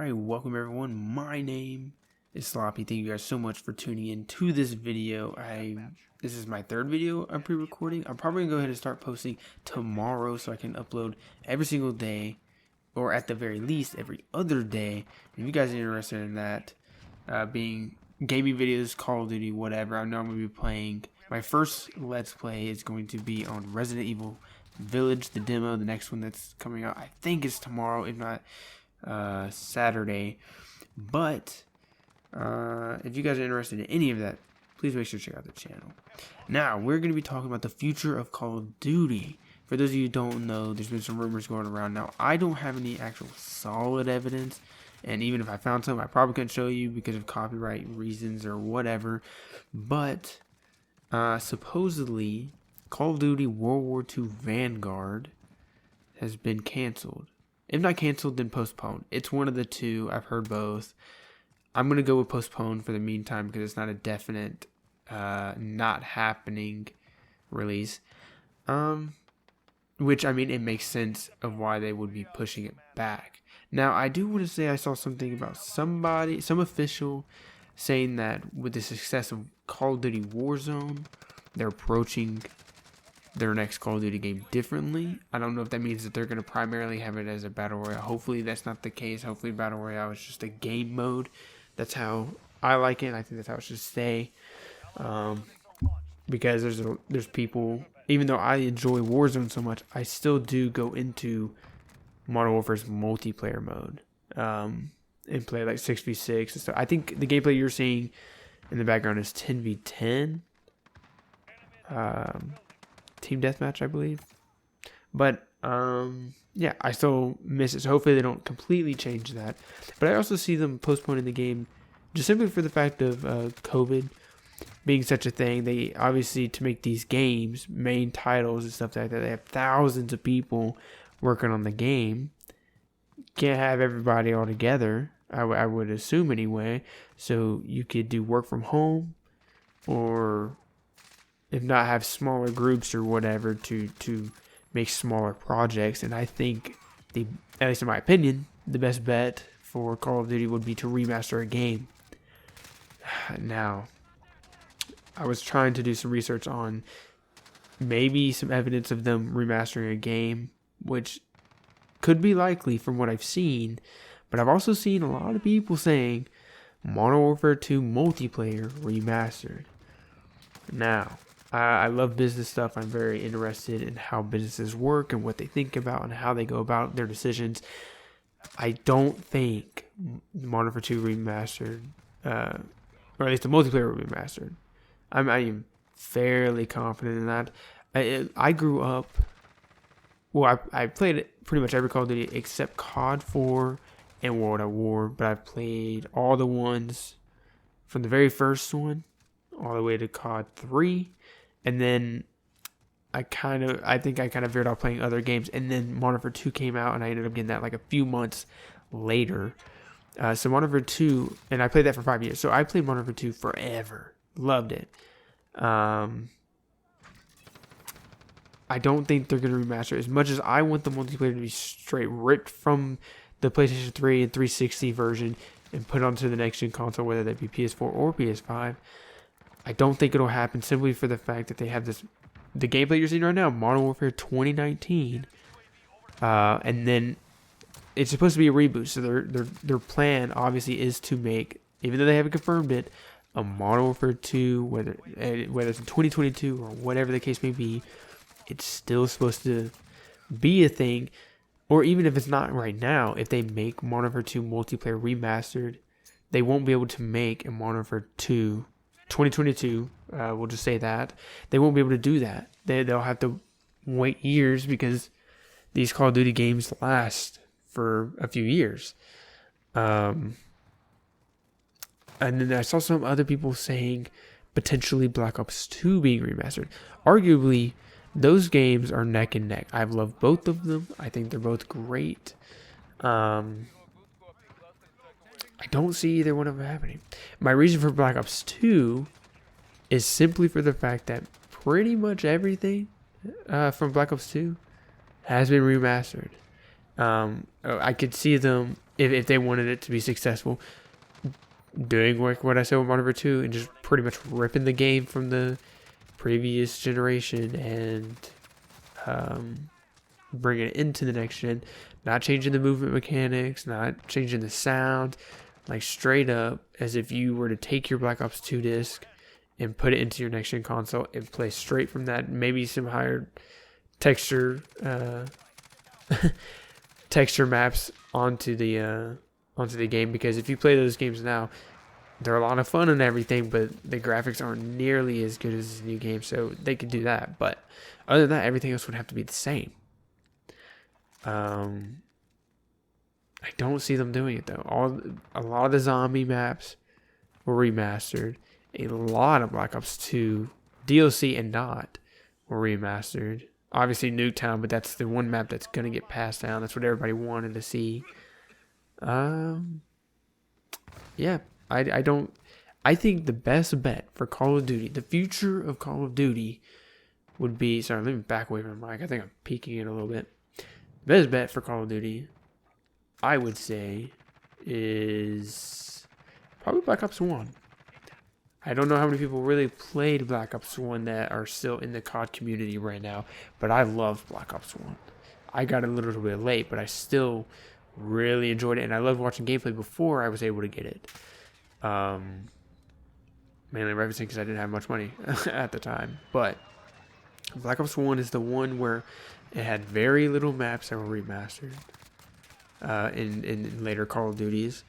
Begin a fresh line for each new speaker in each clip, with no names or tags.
Alright, welcome everyone. My name is Sloppy. Thank you guys so much for tuning in to this video. This is my third video I'm pre-recording. I'm probably going to go ahead and start posting tomorrow so I can upload every single day, or at the very least every other day. If you guys are interested in that, being gaming videos, Call of Duty, whatever, I know I'm going to be playing. My first Let's Play is going to be on Resident Evil Village, the demo. The next one that's coming out, I think, is tomorrow, if not Saturday. But if you guys are interested in any of that, please make sure to check out the channel. Now we're going to be talking about the future of Call of Duty. For those of you who don't know, there's been some rumors going around. Now I don't have any actual solid evidence, and even if I found some, I probably couldn't show you because of copyright reasons or whatever. But supposedly Call of Duty World War II Vanguard has been canceled. If not canceled, then postponed. It's one of the two. I've heard both. I'm going to go with postponed for the meantime because it's not a definite not happening release. Which, I mean, it makes sense of why they would be pushing it back. Now, I do want to say I saw something about some official saying that with the success of Call of Duty Warzone, they're approaching their next Call of Duty game differently. I don't know if that means that they're going to primarily have it as a battle royale. Hopefully that's not the case. Hopefully battle royale is just a game mode. That's how I like it. I think that's how it should stay. Because there's people, even though I enjoy Warzone so much, I still do go into Modern Warfare's multiplayer mode and play like 6v6 and stuff. I think the gameplay you're seeing in the background is 10v10. Team deathmatch, I believe. But yeah, I still miss it, so hopefully they don't completely change that. But I also see them postponing the game just simply for the fact of COVID being such a thing. They obviously, to make these games, main titles and stuff like that, they have thousands of people working on the game. Can't have everybody all together, I would assume anyway. So you could do work from home, or if not, have smaller groups or whatever to make smaller projects. And I think, at least in my opinion, the best bet for Call of Duty would be to remaster a game. Now, I was trying to do some research on maybe some evidence of them remastering a game, which could be likely from what I've seen, but I've also seen a lot of people saying Modern Warfare 2 multiplayer remastered. Now, I love business stuff. I'm very interested in how businesses work and what they think about and how they go about their decisions. I don't think Modern Warfare 2 remastered, or at least the multiplayer remastered. I am fairly confident in that. I grew up, well, I played pretty much every Call of Duty except COD 4 and World at War, but I've played all the ones from the very first one all the way to COD 3. And then I think I kind of veered off playing other games. And then Modern Warfare 2 came out, and I ended up getting that like a few months later. So Modern Warfare 2, and I played that for 5 years. So I played Modern Warfare 2 forever. Loved it. I don't think they're going to remaster. As much as I want the multiplayer to be straight ripped from the PlayStation 3 and 360 version and put onto the next gen console, whether that be PS4 or PS5, I don't think it'll happen, simply for the fact that they have the gameplay you're seeing right now, Modern Warfare 2019, and then it's supposed to be a reboot. So their plan obviously is to make, even though they haven't confirmed it, a Modern Warfare 2, whether it's in 2022 or whatever the case may be, it's still supposed to be a thing. Or even if it's not right now, if they make Modern Warfare 2 multiplayer remastered, they won't be able to make a Modern Warfare 2 2022, we'll just say that. They won't be able to do that. They'll have to wait years because these Call of Duty games last for a few years. And then I saw some other people saying potentially Black Ops 2 being remastered. Arguably, those games are neck and neck. I've loved both of them. I think they're both great. I don't see either one of them happening. My reason for Black Ops 2 is simply for the fact that pretty much everything from Black Ops 2 has been remastered. I could see them if they wanted it to be successful, doing what I said with Modern Warfare 2 and just pretty much ripping the game from the previous generation and bringing it into the next gen, not changing the movement mechanics, not changing the sound, like straight up as if you were to take your Black Ops 2 disc and put it into your next gen console and play straight from that, maybe some higher texture texture maps onto the game, because if you play those games now, they're a lot of fun and everything, but the graphics aren't nearly as good as this new game, so they could do that. But other than that, everything else would have to be the same. I don't see them doing it though. A lot of the zombie maps were remastered. A lot of Black Ops 2 DLC and not were remastered. Obviously Nuketown, but that's the one map that's gonna get passed down. That's what everybody wanted to see. Yeah, I think the best bet for Call of Duty, the future of Call of Duty, would be, sorry, let me back away from the mic. I think I'm peeking it a little bit. The best bet for Call of Duty, I would say, is probably Black Ops 1. I don't know how many people really played Black Ops 1 that are still in the COD community right now, but I love Black Ops 1. I got it a little bit late, but I still really enjoyed it, and I loved watching gameplay before I was able to get it. Mainly referencing because I didn't have much money at the time, but Black Ops 1 is the one where it had very little maps that were remastered in later Call of Duties,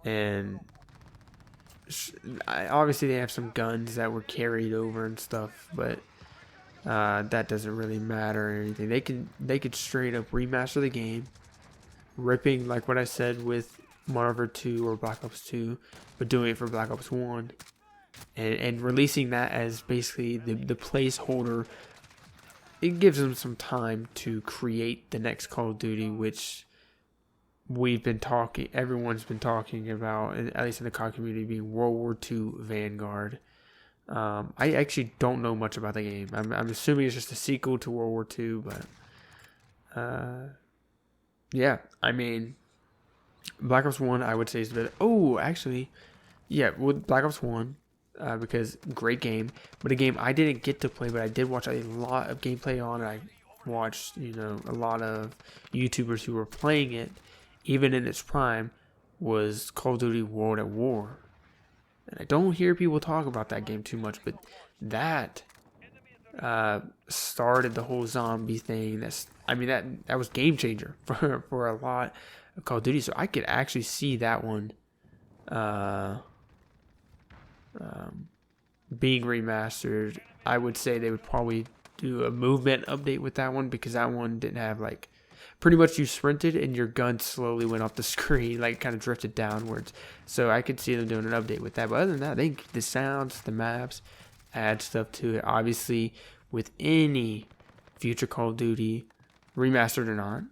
and obviously they have some guns that were carried over and stuff, but that doesn't really matter or anything. They could straight up remaster the game, ripping like what I said with Modern Warfare 2 or Black Ops 2, but doing it for Black Ops 1 and releasing that as basically the placeholder. It gives them some time to create the next Call of Duty, which everyone's been talking about, at least in the COD community, being World War II Vanguard. I actually don't know much about the game. I'm assuming it's just a sequel to World War II, but yeah, I mean, Black Ops 1, I would say is the best. Oh, actually, yeah, with Black Ops 1, because great game, but a game I didn't get to play, but I did watch a lot of gameplay on, and I watched, a lot of YouTubers who were playing it, even in its prime, was Call of Duty World at War. And I don't hear people talk about that game too much, but that started the whole zombie thing. That was game changer for a lot of Call of Duty. So I could actually see that one being remastered. I would say they would probably do a movement update with that one, because that one didn't have pretty much you sprinted and your gun slowly went off the screen, kind of drifted downwards. So I could see them doing an update with that. But other than that, the sounds, the maps, add stuff to it. Obviously, with any future Call of Duty, remastered or not,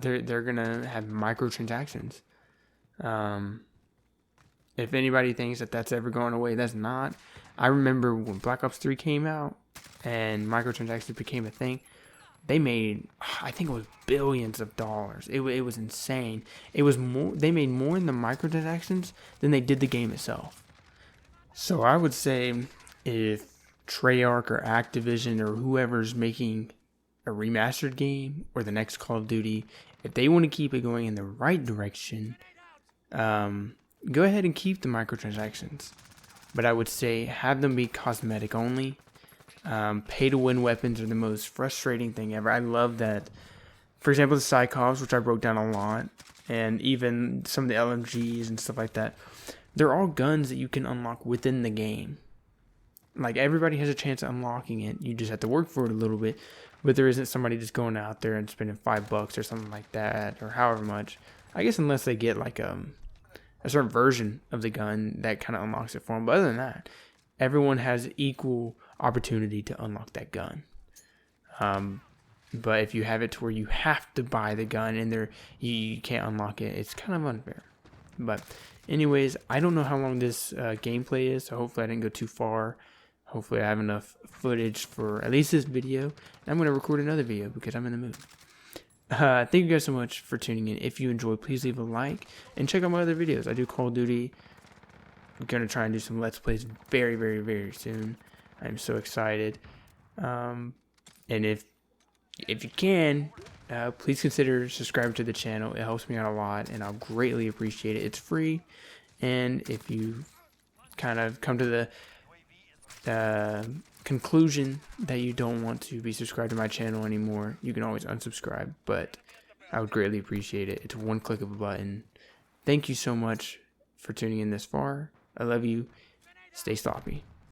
they're gonna have microtransactions. If anybody thinks that that's ever going away, that's not. I remember when Black Ops 3 came out and microtransactions became a thing. They made, I think it was billions of dollars. It was insane. It was more. They made more in the microtransactions than they did the game itself. So I would say if Treyarch or Activision or whoever's making a remastered game or the next Call of Duty, if they want to keep it going in the right direction, go ahead and keep the microtransactions. But I would say have them be cosmetic only. Pay-to-win weapons are the most frustrating thing ever. I love that. For example, the Psychovs, which I broke down a lot, and even some of the LMGs and stuff like that, they're all guns that you can unlock within the game. Everybody has a chance of unlocking it. You just have to work for it a little bit. But there isn't somebody just going out there and spending $5 or something like that, or however much. I guess unless they get a certain version of the gun that kind of unlocks it for them. But other than that, everyone has equal opportunity to unlock that gun. But if you have it to where you have to buy the gun and you can't unlock it, it's kind of unfair. But anyways, I don't know how long this gameplay is, so hopefully I didn't go too far. Hopefully I have enough footage for at least this video. And I'm going to record another video because I'm in the mood. thank you guys so much for tuning in. If you enjoyed, please leave a like and check out my other videos. I do Call of Duty. I'm gonna try and do some Let's Plays very, very, very soon. I'm so excited. And if you can, please consider subscribing to the channel. It helps me out a lot, and I'll greatly appreciate it. It's free, and if you kind of come to the conclusion that you don't want to be subscribed to my channel anymore, you can always unsubscribe, but I would greatly appreciate it. It's one click of a button. Thank you so much for tuning in this far. I love you. Stay sloppy.